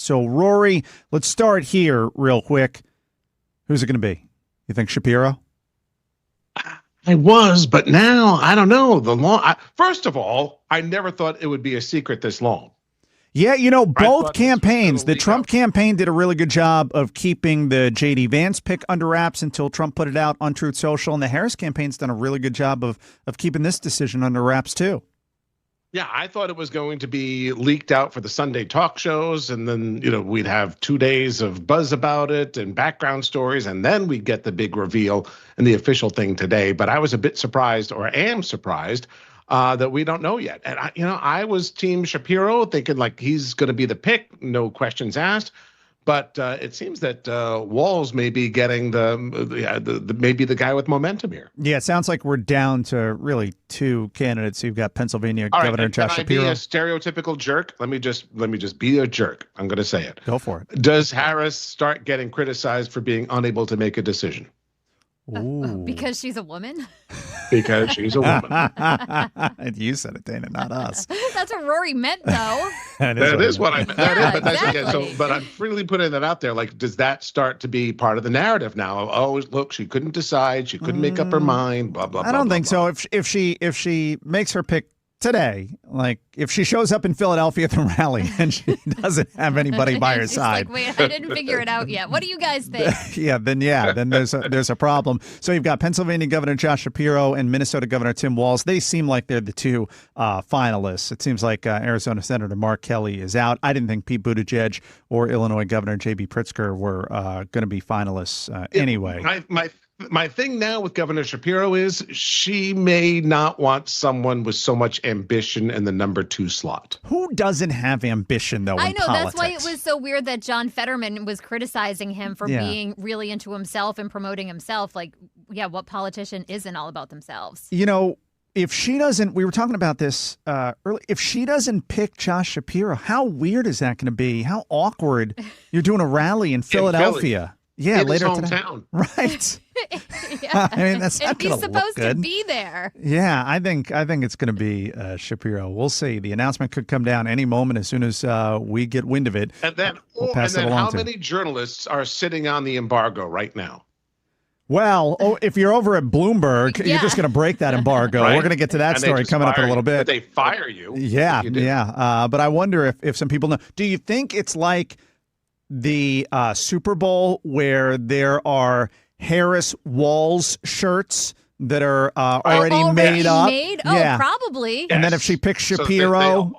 So, Rory, let's start here real quick. Who's it going to be? You think Shapiro? I was, but now I don't know. First of all, I never thought it would be a secret this long. Yeah, both campaigns, the Trump campaign did a really good job of keeping the J.D. Vance pick under wraps until Trump put it out on Truth Social, and the Harris campaign's done a really good job of keeping this decision under wraps, too. Yeah, I thought it was going to be leaked out for the Sunday talk shows, and then, we'd have 2 days of buzz about it and background stories, and then we'd get the big reveal and the official thing today. But I was a bit surprised, or am surprised, that we don't know yet. And, I was Team Shapiro, thinking like he's going to be the pick, no questions asked. But it seems that Walz may be getting maybe the guy with momentum here. Yeah, it sounds like we're down to really two candidates. You've got Pennsylvania Governor Josh Shapiro. Can I be a stereotypical jerk? Let me just be a jerk. I'm going to say it. Go for it. Does Harris start getting criticized for being unable to make a decision? Because she's a woman? Because she's a woman. You said it, Dana, not us. That's what Rory meant, though. That is what I meant. But exactly. But I'm freely putting that out there. Like, does that start to be part of the narrative now? Oh, look, she couldn't decide. She couldn't make up her mind. Blah blah. I don't think so. If she makes her pick today, like if she shows up in Philadelphia at the rally and she doesn't have anybody by her side, like, wait, I didn't figure it out yet. What do you guys think? then there's a problem. So you've got Pennsylvania Governor Josh Shapiro and Minnesota Governor Tim Walz. They seem like they're the two finalists. It seems like Arizona Senator Mark Kelly is out. I didn't think Pete Buttigieg or Illinois Governor J.B. Pritzker were going to be finalists anyway. My thing now with Governor Shapiro is she may not want someone with so much ambition in the number 2 slot. Who doesn't have ambition, though, I in know, politics? That's why it was so weird that John Fetterman was criticizing him for being really into himself and promoting himself. Like, yeah, what politician isn't all about themselves? If she doesn't, we were talking about this earlier, if she doesn't pick Josh Shapiro, how weird is that going to be? How awkward. You're doing a rally in Philadelphia. Yeah, in later his hometown. Right. Yeah. I mean, that's not going to look good. He's supposed to be there. Yeah, I think it's going to be Shapiro. We'll see. The announcement could come down any moment as soon as we get wind of it. And then, how many journalists are sitting on the embargo right now? Well, if you're over at Bloomberg, you're just going to break that embargo. Right? We're going to get to that story coming up in a little bit. But they fire you. Yeah. But I wonder if some people know. Do you think it's like the Super Bowl where there are Harris Walz shirts that are already made up? Oh, probably. Yes. And then if she picks Shapiro,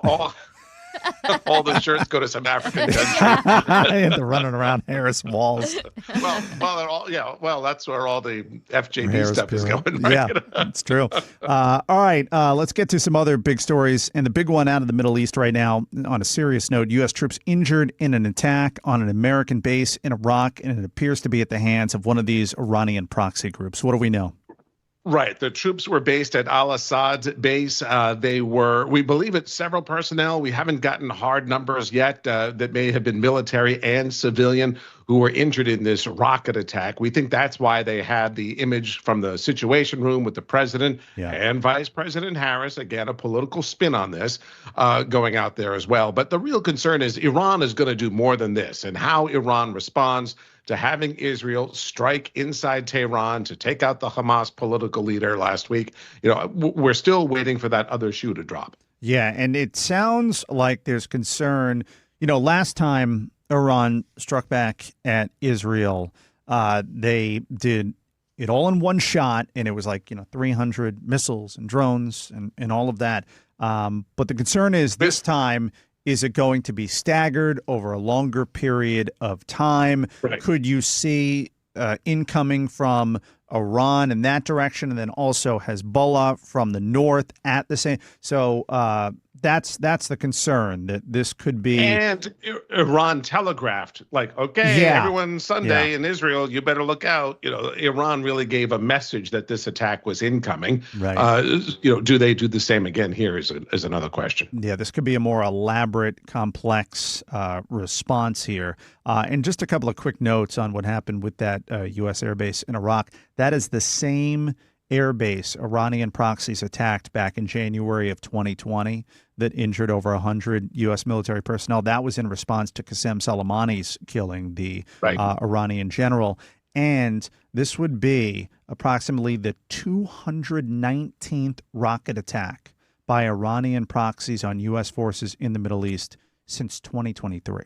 all the shirts go to some African country. And they're running around Harris Walz. Well, that's where all the FJB Harris stuff is going. Right? Yeah, that's true. All right, let's get to some other big stories. And the big one out of the Middle East right now, on a serious note, U.S. troops injured in an attack on an American base in Iraq, and it appears to be at the hands of one of these Iranian proxy groups. What do we know? Right. The troops were based at Al-Assad base. We believe it's several personnel. We haven't gotten hard numbers yet that may have been military and civilian who were injured in this rocket attack. We think that's why they had the image from the Situation Room with the president and Vice President Harris, again, a political spin on this, going out there as well. But the real concern is Iran is going to do more than this, and how Iran responds to having Israel strike inside Tehran to take out the Hamas political leader last week. We're still waiting for that other shoe to drop. Yeah, and it sounds like there's concern. Last time Iran struck back at Israel, they did it all in one shot, and it was like 300 missiles and drones and all of that. But the concern is this time, is it going to be staggered over a longer period of time? Right. Could you see incoming from Iran in that direction, and then also Hezbollah from the north at the same? So that's the concern, that this could be. And Iran telegraphed, like, everyone Sunday in Israel, you better look out. Iran really gave a message that this attack was incoming. Right. Do they do the same again here is another question. Yeah, this could be a more elaborate, complex response here. And just a couple of quick notes on what happened with that U.S. airbase in Iraq. That is the same air base Iranian proxies attacked back in January of 2020 that injured over 100 U.S. military personnel. That was in response to Qasem Soleimani's killing, the Iranian general. And this would be approximately the 219th rocket attack by Iranian proxies on U.S. forces in the Middle East since 2023.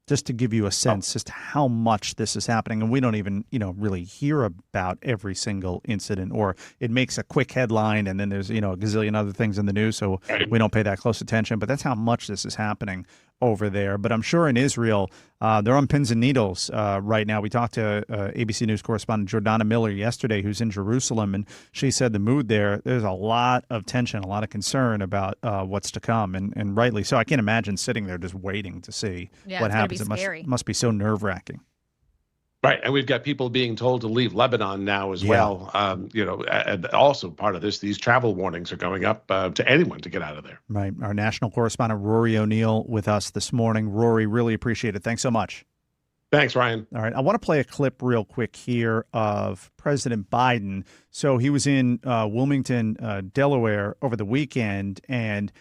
Just to give you a sense as to how much this is happening. And we don't even, really hear about every single incident, or it makes a quick headline and then there's, a gazillion other things in the news. So we don't pay that close attention. But that's how much this is happening over there. But I'm sure in Israel, they're on pins and needles right now. We talked to ABC News correspondent Jordana Miller yesterday, who's in Jerusalem, and she said the mood there's a lot of tension, a lot of concern about what's to come, and rightly so. I can't imagine sitting there just waiting to see what happens. It must be so nerve-wracking. Right, and we've got people being told to leave Lebanon now as well. And also part of this, these travel warnings are going up to anyone to get out of there. Right. Our national correspondent Rory O'Neill with us this morning. Rory, really appreciate it. Thanks so much. Thanks, Ryan. All right, I want to play a clip real quick here of President Biden. So he was in Wilmington, Delaware over the weekend, and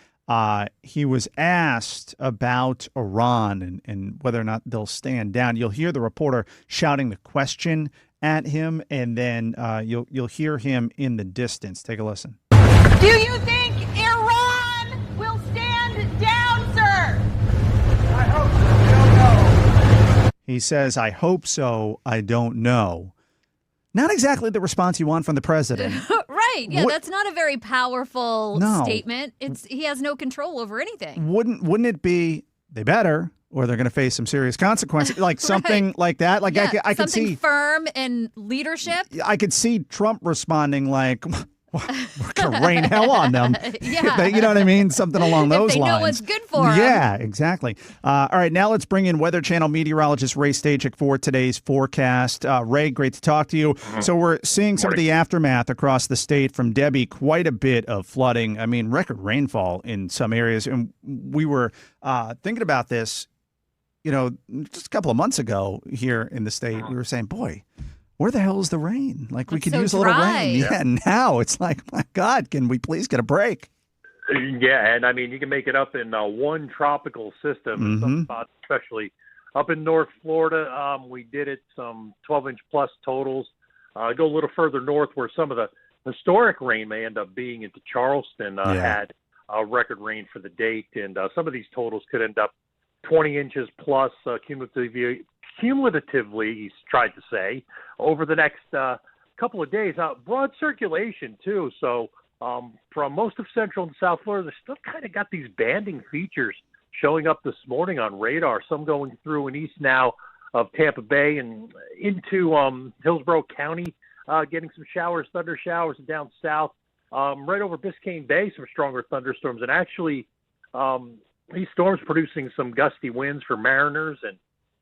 he was asked about Iran and whether or not they'll stand down. You'll hear the reporter shouting the question at him, and then you'll hear him in the distance. Take a listen. Do you think Iran will stand down, sir? I hope so. I don't know. He says, "I hope so. I don't know." Not exactly the response you want from the president. Right. Yeah, that's not a very powerful statement. He has no control over anything. Wouldn't it be they better, or they're going to face some serious consequences, like something like that? Like I could see something firm in leadership. I could see Trump responding like, "We're going to rain hell on them." Yeah. You know what I mean? Something along those lines. They know what's good for them. Yeah, exactly. All right, now let's bring in Weather Channel meteorologist Ray Stagich for today's forecast. Ray, great to talk to you. Mm-hmm. So we're seeing some of the aftermath across the state from Debby, quite a bit of flooding. I mean, record rainfall in some areas. And we were thinking about this, just a couple of months ago here in the state. We were saying, boy, where the hell is the rain? Like, we could use a little rain. Yeah, now it's like, my God, can we please get a break? Yeah, and I mean, you can make it up in one tropical system, some spots, especially up in North Florida. We did it some 12-inch plus totals. Go a little further north where some of the historic rain may end up being into Charleston had record rain for the date. And some of these totals could end up 20 inches plus cumulatively, he's tried to say, over the next couple of days. Broad circulation, too. So from most of Central and South Florida, they still kind of got these banding features showing up this morning on radar, some going through and east now of Tampa Bay and into Hillsborough County, getting some showers, thunder showers, and down south, right over Biscayne Bay, some stronger thunderstorms. And actually, these storms producing some gusty winds for mariners and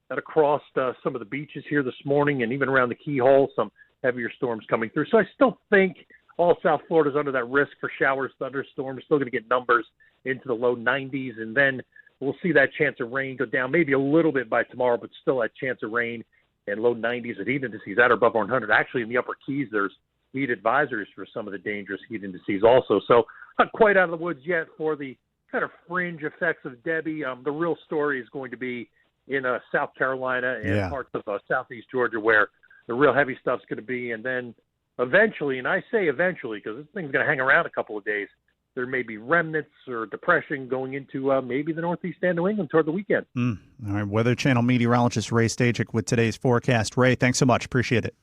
across some of the beaches here this morning, and even around the Keyhole, some heavier storms coming through. So I still think all South Florida is under that risk for showers, thunderstorms, still going to get numbers into the low 90s, and then we'll see that chance of rain go down maybe a little bit by tomorrow, but still that chance of rain and low 90s at heat indices at or above 100. Actually, in the upper Keys, there's heat advisories for some of the dangerous heat indices also. So not quite out of the woods yet for the kind of fringe effects of Debby. The real story is going to be in South Carolina and parts of southeast Georgia, where the real heavy stuff's going to be. And then eventually, and I say eventually because this thing's going to hang around a couple of days, there may be remnants or depression going into maybe the northeast and New England toward the weekend. All right, Weather Channel meteorologist Ray Stagich with today's forecast. Ray, thanks so much. Appreciate it.